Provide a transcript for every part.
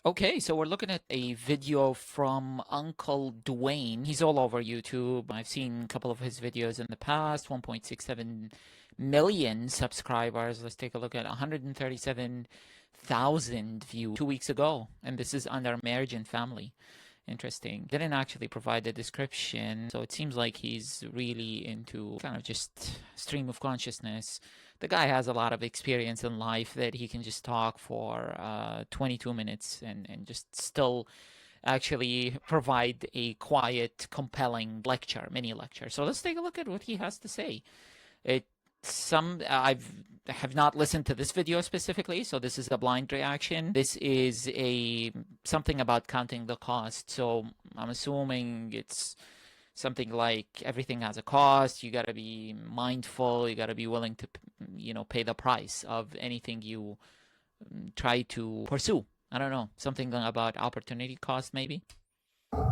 Okay, so we're looking at a video from Uncle Dwayne. He's all over YouTube. I've seen a couple of his videos in the past, 1.67 million subscribers. Let's take a look at 137,000 views 2 weeks ago. And this is under marriage and family. Interesting. Didn't actually provide the description, so it seems like he's really into kind of just stream of consciousness. The guy has a lot of experience in life that he can just talk for 22 minutes and just still actually provide a quiet, compelling lecture, mini lecture. So let's take a look at what he has to say. It some I've have not listened to this video specifically, so this is a blind reaction. This is a something about counting the cost. So I'm assuming it's something like everything has a cost. You got to be mindful. You got to be willing to, pay the price of anything you try to pursue. I don't know, something about opportunity cost, maybe.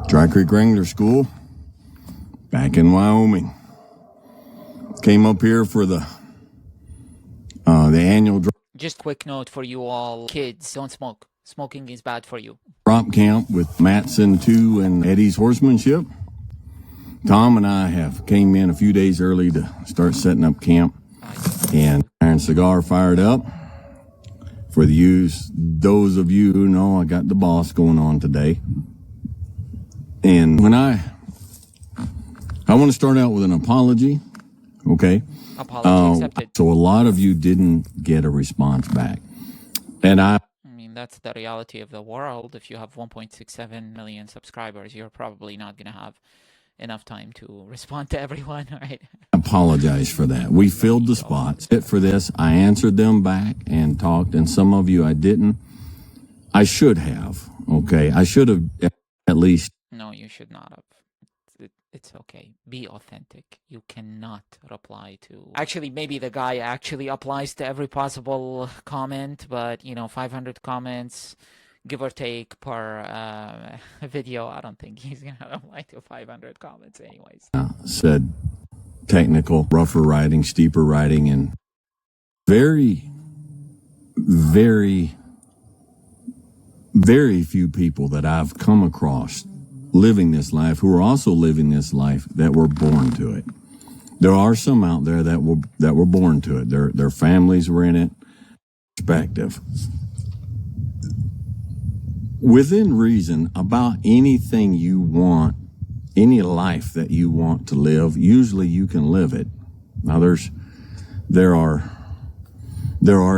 Dry Creek Wrangler School, back in Wyoming. Came up here for the annual Just quick note for you all, kids, don't smoke. Smoking is bad for you. drop camp with Matson 2 and Eddie's Horsemanship. Tom and I came in a few days early to start setting up camp, and Iron Cigar fired up. For those of you who know, I got the boss going on today. And when I want to start out with an apology, okay? Apology accepted. So a lot of you didn't get a response back. And I mean, that's the reality of the world. If you have 1.67 million subscribers, you're probably not going to have enough time to respond to everyone, right? I apologize for that. We filled the spots. For this, I answered them back and talked, and some of you I didn't. I should have, okay? I should have at least. No, you should not have. It's okay. Be authentic. You cannot reply to... Actually, maybe the guy actually applies to every possible comment, but, 500 comments, give or take, per video. I don't think he's going to apply to 500 comments anyways. Said technical, rougher riding, steeper riding, and very, very, very few people that I've come across living this life who are also living this life that were born to it. There are some out there that were born to it. Their families were in it. Perspective. Within reason, about anything you want, any life that you want to live, usually you can live it. Now there are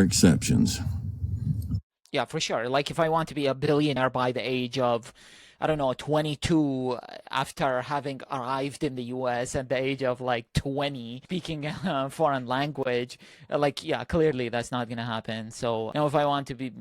exceptions. Yeah, for sure. Like if I want to be a billionaire by the age of, I don't know, 22, after having arrived in the US at the age of like 20, speaking a foreign language, yeah, clearly that's not going to happen. So, if I want to be,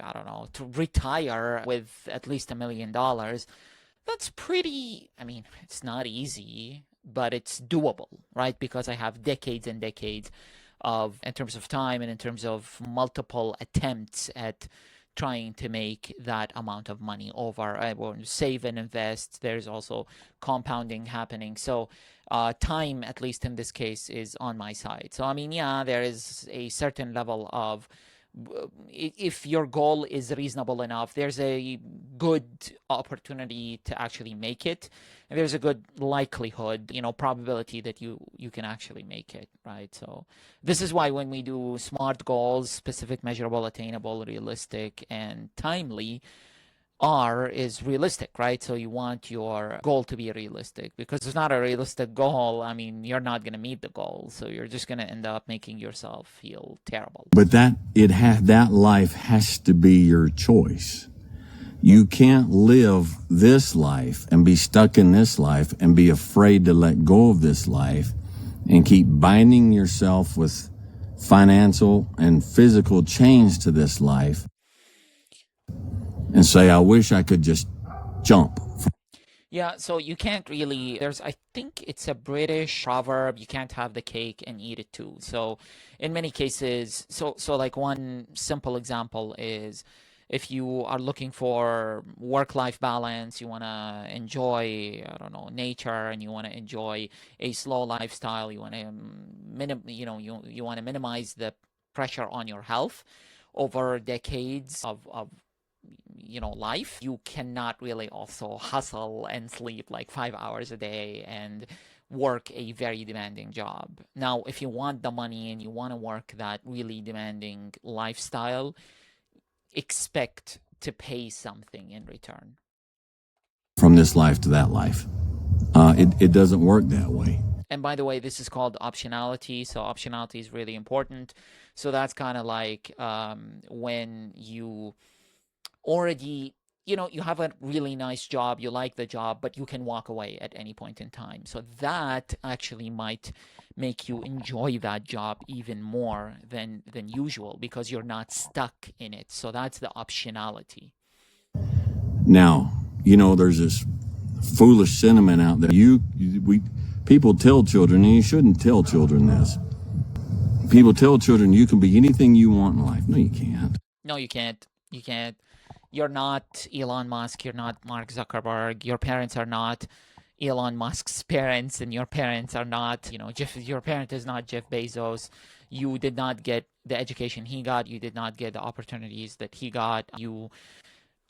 I don't know, to retire with at least $1 million, that's pretty, I mean, it's not easy, but it's doable, right? Because I have decades and decades in terms of time and in terms of multiple attempts at trying to make that amount of money over. I will save and invest. There's also compounding happening. So time, at least in this case, is on my side. So, I mean, yeah, there is a certain level of, if your goal is reasonable enough, there's a good opportunity to actually make it. And there's a good likelihood, probability that you can actually make it, right? So this is why when we do SMART goals, specific, measurable, attainable, realistic, and timely, R is realistic, right? So you want your goal to be realistic, because it's not a realistic goal. I mean, you're not going to meet the goal. So you're just going to end up making yourself feel terrible. But that life has to be your choice. You can't live this life and be stuck in this life and be afraid to let go of this life and keep binding yourself with financial and physical chains to this life and say, I wish I could just jump. Yeah, so you can't really, I think it's a British proverb, you can't have the cake and eat it too. So in many cases, so like one simple example is, if you are looking for work-life balance, you want to enjoy, I don't know, nature, and you want to enjoy a slow lifestyle, you want to you want to minimize the pressure on your health over decades of life, you cannot really also hustle and sleep like 5 hours a day and work a very demanding job. Now, if you want the money and you want to work that really demanding lifestyle, expect to pay something in return. From this life to that life. It doesn't work that way. And by the way, this is called optionality. So optionality is really important. So that's kind of like when you already, you have a really nice job, you like the job, but you can walk away at any point in time. So that actually might make you enjoy that job even more than usual because you're not stuck in it. So that's the optionality. Now, there's this foolish sentiment out there. People tell children, and you shouldn't tell children this. People tell children you can be anything you want in life. No, you can't. No, you can't. You can't. You're not Elon Musk. You're not Mark Zuckerberg. Your parents are not Elon Musk's parents, and your parents are not, your parent is not Jeff Bezos. You did not get the education he got. You did not get the opportunities that he got. You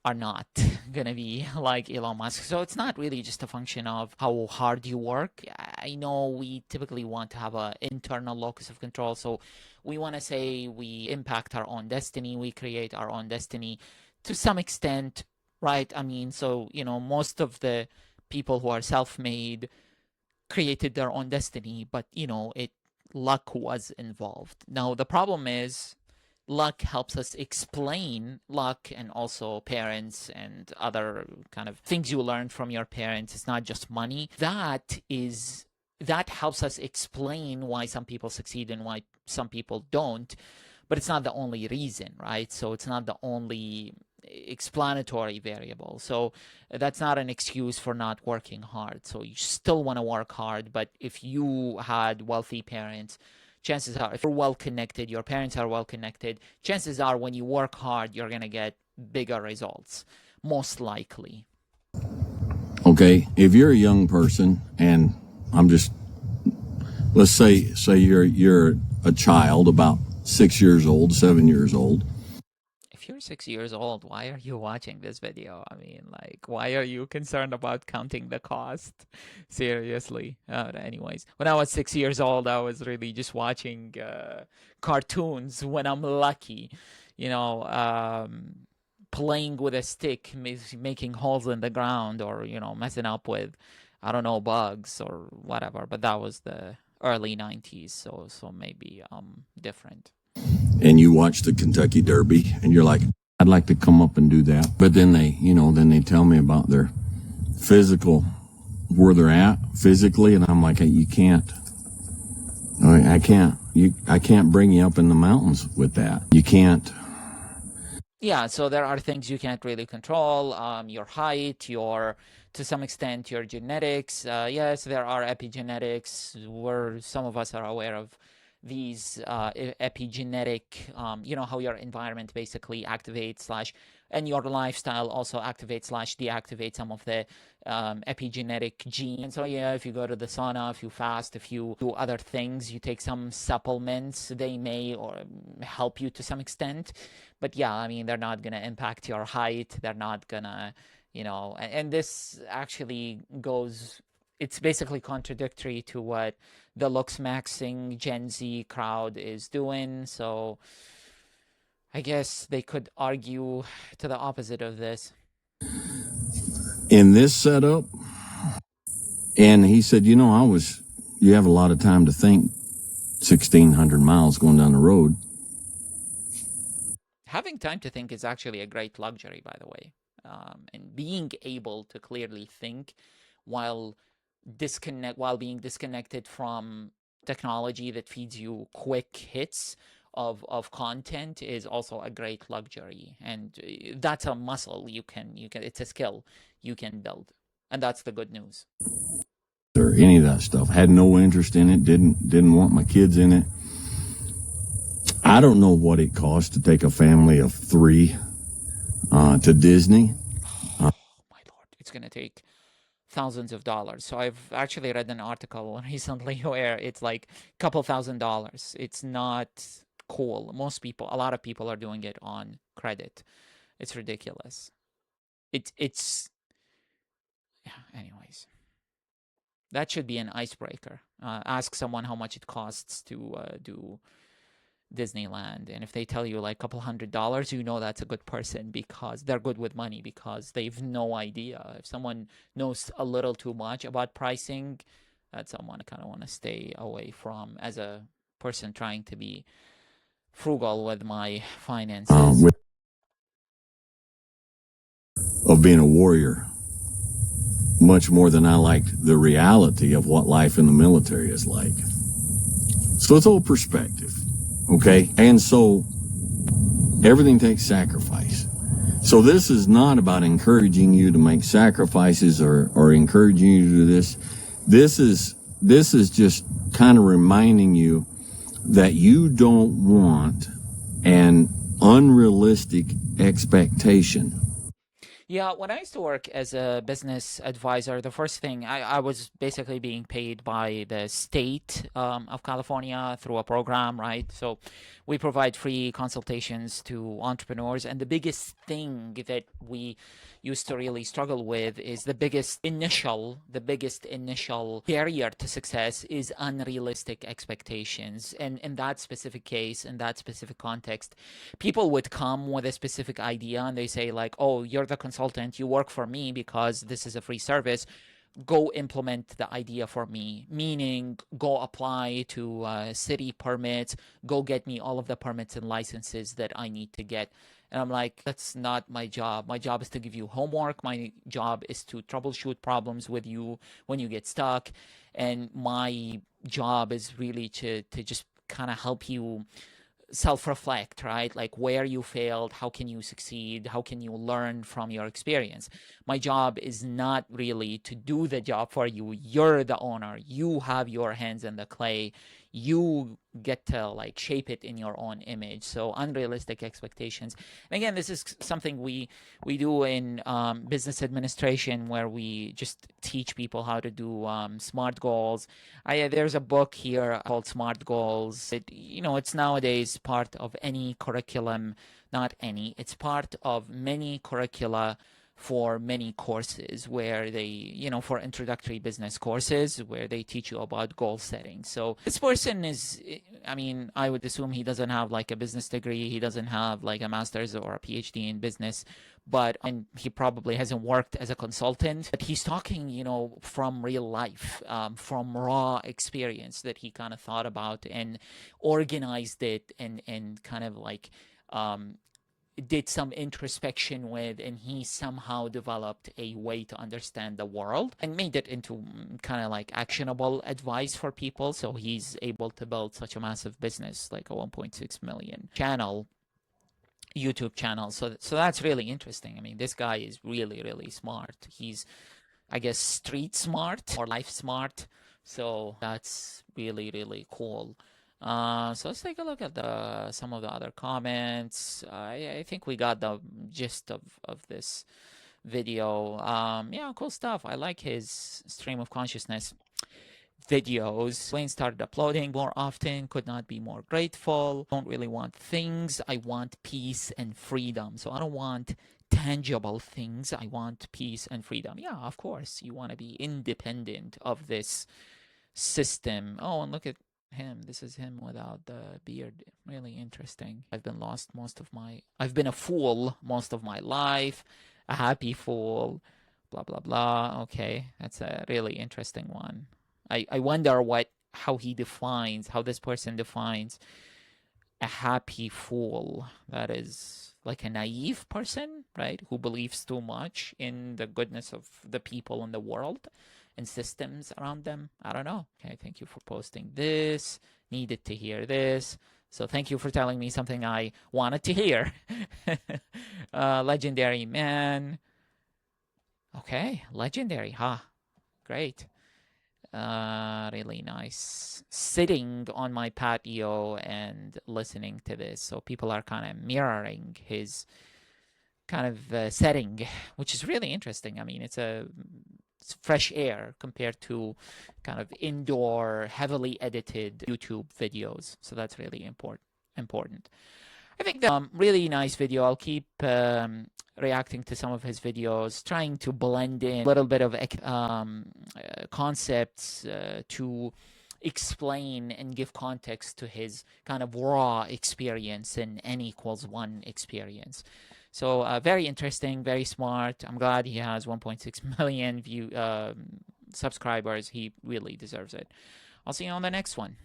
are not going to be like Elon Musk. So it's not really just a function of how hard you work. I know we typically want to have an internal locus of control. So we want to say we impact our own destiny. We create our own destiny to some extent, right? I mean, so, most of the people who are self-made created their own destiny, but, luck was involved. Now, the problem is luck helps us explain luck and also parents and other kind of things you learned from your parents. It's not just money. That helps us explain why some people succeed and why some people don't, but it's not the only reason, right? So it's not the only explanatory variable. So that's not an excuse for not working hard. So you still want to work hard, but if you had wealthy parents, chances are, if you're well connected, your parents are well connected, chances are when you work hard, you're going to get bigger results, most likely. Okay, if you're a young person, and let's say you're a child about 6 years old, 7 years old. If you're 6 years old, why are you watching this video? I mean, like, why are you concerned about counting the cost? Seriously. Anyways, when I was 6 years old, I was really just watching cartoons when I'm lucky, playing with a stick, making holes in the ground, or, messing up with, I don't know, bugs or whatever. But that was the early 90s, so maybe different. And you watch the Kentucky Derby, and you're like, I'd like to come up and do that. But then they tell me about their physical, where they're at physically, and I'm like, hey, you can't. I can't bring you up in the mountains with that. You can't. Yeah, so there are things you can't really control, your height, to some extent, your genetics. Yes, there are epigenetics, where some of us are aware of these epigenetic, how your environment basically activates and your lifestyle also activates deactivates some of the epigenetic genes. And so, yeah, if you go to the sauna, if you fast, if you do other things, you take some supplements, they may or help you to some extent. But yeah, I mean, they're not going to impact your height. They're not going to, and this actually it's basically contradictory to what the looks maxing Gen Z crowd is doing. So I guess they could argue to the opposite of this. In this setup, and he said, you have a lot of time to think, 1,600 miles going down the road. Having time to think is actually a great luxury, by the way. And being able to clearly think while being disconnected from technology that feeds you quick hits of content is also a great luxury. And that's a muscle it's a skill you can build. And that's the good news. Or any of that stuff. Had no interest in it, didn't want my kids in it. I don't know what it costs to take a family of 3 to Disney. Oh my Lord, it's going to take thousands of dollars. So I've actually read an article recently where it's like a couple $1,000s. It's not cool. A lot of people are doing it on credit. It's ridiculous. it's yeah, anyways, that should be an icebreaker. Ask someone how much it costs to do Disneyland, and if they tell you like a couple $100s, you know that's a good person because they're good with money because they've no idea. If someone knows a little too much about pricing, that's someone I kind of want to stay away from as a person trying to be frugal with my finances. Of being a warrior, much more than I liked the reality of what life in the military is like. So it's all perspective, okay? And so everything takes sacrifice. So this is not about encouraging you to make sacrifices or encouraging you to do this. This is just kind of reminding you that you don't want an unrealistic expectation. Yeah, when I used to work as a business advisor, the first thing I was basically being paid by the state of California through a program, right? So we provide free consultations to entrepreneurs. And the biggest thing that we used to really struggle with is the biggest initial barrier to success is unrealistic expectations. And in that specific case, in that specific context, people would come with a specific idea and they say like, oh, you're the consultant, you work for me because this is a free service, go implement the idea for me, meaning go apply to city permits, go get me all of the permits and licenses that I need to get. And I'm like, that's not my job. My job is to give you homework. My job is to troubleshoot problems with you when you get stuck. And my job is really to just kind of help you self-reflect, right? Like where you failed, how can you succeed, how can you learn from your experience. My job is not really to do the job for you. You're the owner, you have your hands in the clay, you get to like shape it in your own image. So unrealistic expectations. And again, this is something we do in business administration, where we just teach people how to do smart goals. There's a book here called Smart Goals. It's nowadays part of any curriculum, not any. It's part of many curricula for many courses where for introductory business courses where they teach you about goal setting. So this person I would assume he doesn't have like a business degree. He doesn't have like a master's or a PhD in business, and he probably hasn't worked as a consultant, but he's talking, from real life, from raw experience that he kind of thought about and organized it and kind of like, did some introspection with, and he somehow developed a way to understand the world and made it into kind of like actionable advice for people. So he's able to build such a massive business, like a 1.6 million YouTube channel. So that's really interesting. I mean, this guy is really, really smart. He's, I guess, street smart or life smart. So that's really, really cool. So let's take a look at some of the other comments. I think we got the gist of this video. Yeah, cool stuff. I like his stream of consciousness videos. Wayne started uploading more often, could not be more grateful. Don't really want things. I want peace and freedom. So I don't want tangible things. I want peace and freedom. Yeah, of course. You want to be independent of this system. Oh, and look at him. This is him without the beard. Really interesting. I've been a fool most of my life. A happy fool. Blah, blah, blah. Okay. That's a really interesting one. I wonder how this person defines a happy fool. That is like a naive person, right? Who believes too much in the goodness of the people in the world and systems around them. I don't know. Okay, thank you for posting this. Needed to hear this. So thank you for telling me something I wanted to hear. Legendary man. Okay, legendary, huh? Great. Really nice. Sitting on my patio and listening to this. So people are kind of mirroring his kind of setting, which is really interesting. I mean, it's fresh air compared to kind of indoor, heavily edited YouTube videos. So that's really important. I think really nice video. I'll keep reacting to some of his videos, trying to blend in a little bit of concepts to explain and give context to his kind of raw experience in n=1 experience. So very interesting, very smart. I'm glad he has 1.6 million subscribers. He really deserves it. I'll see you on the next one.